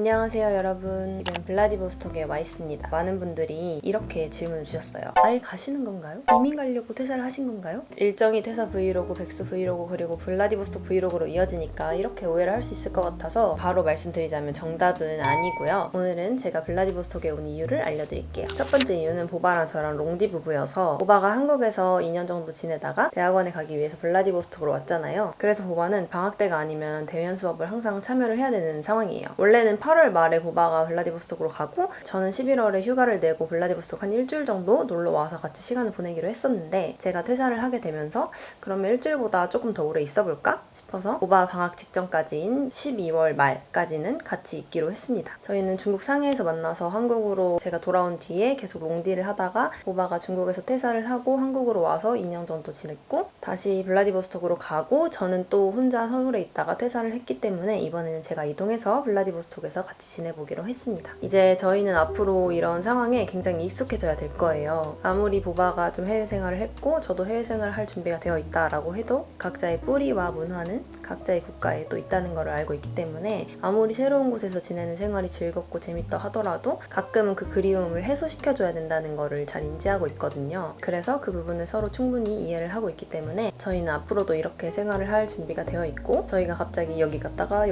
안녕하세요 여러분. 지금 블라디보스톡에 와 있습니다. 많은 분들이 이렇게 질문을 주셨어요. 아예 가시는 건가요? 이민 가려고 퇴사를 하신 건가요? 일정이 퇴사 브이로그, 백수 브이로그, 그리고 블라디보스톡 브이로그로 이어지니까 이렇게 오해를 할 수 있을 것 같아서 바로 말씀드리자면 정답은 아니고요. 오늘은 제가 블라디보스톡에 온 이유를 알려드릴게요. 첫 번째 이유는 보바랑 저랑 롱디 부부여서 보바가 한국에서 2년 정도 지내다가 대학원에 가기 위해서 블라디보스톡으로 왔잖아요. 그래서 보바는 방학 때가 아니면 대면 수업을 항상 참여를 해야 되는 상황이에요. 원래는 8월 말에 보바가 블라디보스톡으로 가고 저는 11월에 휴가를 내고 블라디보스톡 한 일주일 정도 놀러 와서 같이 시간을 보내기로 했었는데 제가 퇴사를 하게 되면서 그러면 일주일보다 조금 더 오래 있어볼까 싶어서 보바 방학 직전까지인 12월 말까지는 같이 있기로 했습니다. 저희는 중국 상해에서 만나서 한국으로 제가 돌아온 뒤에 계속 롱디를 하다가 보바가 중국에서 퇴사를 하고 한국으로 와서 2년 정도 지냈고 다시 블라디보스톡으로 가고 저는 또 혼자 서울에 있다가 퇴사를 했기 때문에 이번에는 제가 이동해서 블라디보스톡에서 같이 지내보기로 했습니다. 이제 저희는 앞으로 이런 상황에 굉장히 익숙해져야 될 거예요. 아무리 보바가 좀 해외 생활을 했고 저도 해외 생활을 할 준비가 되어 있다라고 해도 각자의 뿌리와 문화는 각자의 국가에 또 있다는 걸 알고 있기 때문에 아무리 새로운 곳에서 지내는 생활이 즐겁고 재밌다 하더라도 가끔은 그 그리움을 해소시켜줘야 된다는 거를 잘 인지하고 있거든요. 그래서 그 부분을 서로 충분히 이해를 하고 있기 때문에 저희는 앞으로도 이렇게 생활을 할 준비가 되어 있고 저희가 갑자기 여기 갔다가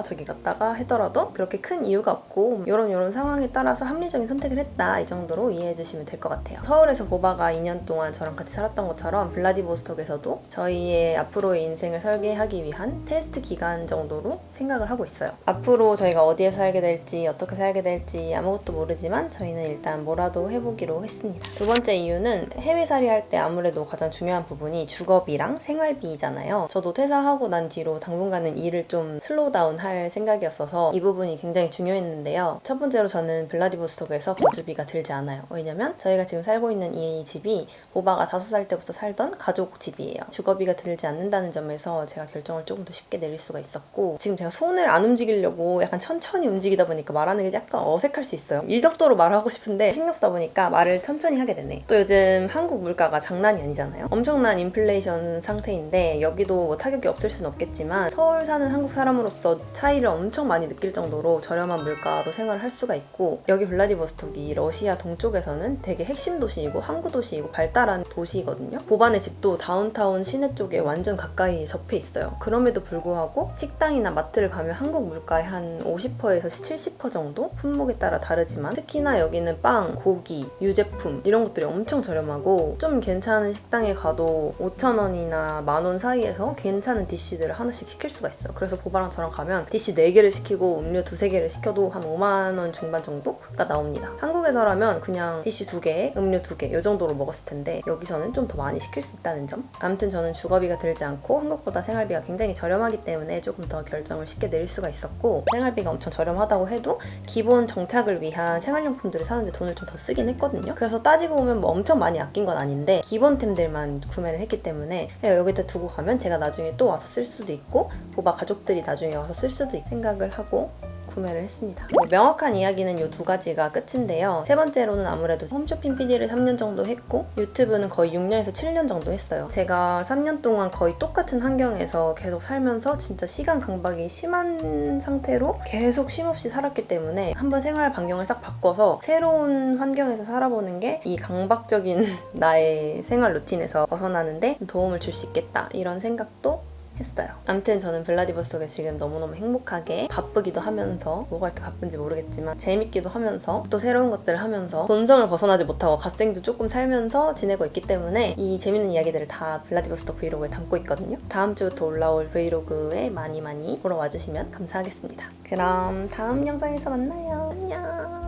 저기 갔다가 하더라도 그렇게 큰 이유가 없고 이런 상황에 따라서 합리적인 선택을 했다 이 정도로 이해해 주시면 될 것 같아요. 서울에서 보바가 2년 동안 저랑 같이 살았던 것처럼 블라디보스톡에서도 저희의 앞으로의 인생을 설계하기 위한 테스트 기간 정도로 생각을 하고 있어요. 앞으로 저희가 어디에 살게 될지 어떻게 살게 될지 아무것도 모르지만 저희는 일단 뭐라도 해보기로 했습니다. 두 번째 이유는 해외살이 할 때 아무래도 가장 중요한 부분이 주거비랑 생활비잖아요. 저도 퇴사하고 난 뒤로 당분간은 일을 좀 슬로우 다운 할 생각이었어서 이 부분이 굉장히 중요했는데요. 첫 번째로 저는 블라디보스톡에서 거주비가 들지 않아요. 왜냐면 저희가 지금 살고 있는 이 집이 보바가 5살 때부터 살던 가족 집이에요. 주거비가 들지 않는다는 점에서 제가 결정을 조금 더 쉽게 내릴 수가 있었고 지금 제가 손을 안 움직이려고 약간 천천히 움직이다 보니까 말하는 게 약간 어색할 수 있어요. 일적도로 말하고 싶은데 신경 쓰다 보니까 말을 천천히 하게 되네. 또 요즘 한국 물가가 장난이 아니잖아요. 엄청난 인플레이션 상태인데 여기도 뭐 타격이 없을 수는 없겠지만 서울 사는 한국 사람으로서 차이를 엄청 많이 느낄 정도로 저렴한 물가로 생활을 할 수가 있고 여기 블라디보스톡이 러시아 동쪽에서는 되게 핵심 도시이고 항구 도시이고 발달한 도시거든요. 보반의 집도 다운타운 시내 쪽에 완전 가까이 접해 있어요. 그럼에도 불구하고 식당이나 마트를 가면 한국 물가의 한 50%에서 70% 정도? 품목에 따라 다르지만 특히나 여기는 빵, 고기, 유제품 이런 것들이 엄청 저렴하고 좀 괜찮은 식당에 가도 5,000원이나 10,000원 사이에서 괜찮은 디쉬들을 하나씩 시킬 수가 있어요. 그래서 보바랑 저랑 가면 디쉬 4개를 시키고 음료 2-3개를 시켜도 한 5만원 중반 정도가 나옵니다. 한국에서라면 그냥 디쉬 2개, 음료 2개 이 정도로 먹었을 텐데 여기서는 좀 더 많이 시킬 수 있다는 점. 아무튼 저는 주거비가 들지 않고 한국보다 생활비가 굉장히 저렴하기 때문에 조금 더 결정을 쉽게 내릴 수가 있었고 생활비가 엄청 저렴하다고 해도 기본 정착을 위한 생활용품들을 사는데 돈을 좀 더 쓰긴 했거든요. 그래서 따지고 보면 뭐 엄청 많이 아낀 건 아닌데 기본템들만 구매를 했기 때문에 여기다 두고 가면 제가 나중에 또 와서 쓸 수도 있고 보바 가족들이 나중에 와서 쓸 수도 있고 생각을 하고 구매를 했습니다. 명확한 이야기는 이 두 가지가 끝인데요. 세 번째로는 아무래도 홈쇼핑 PD를 3년 정도 했고 유튜브는 거의 6년에서 7년 정도 했어요. 제가 3년 동안 거의 똑같은 환경에서 계속 살면서 진짜 시간 강박이 심한 상태로 계속 쉼없이 살았기 때문에 한번 생활 반경을 싹 바꿔서 새로운 환경에서 살아보는 게 이 강박적인 나의 생활 루틴에서 벗어나는데 도움을 줄 수 있겠다 이런 생각도 했어요. 아무튼 저는 블라디보스톡에 지금 너무너무 행복하게 바쁘기도 하면서 뭐가 이렇게 바쁜지 모르겠지만 재밌기도 하면서 또 새로운 것들을 하면서 본성을 벗어나지 못하고 갓생도 조금 살면서 지내고 있기 때문에 이 재밌는 이야기들을 다 블라디보스톡 브이로그에 담고 있거든요. 다음 주부터 올라올 브이로그에 많이 보러 와주시면 감사하겠습니다. 그럼 다음 영상에서 만나요. 안녕.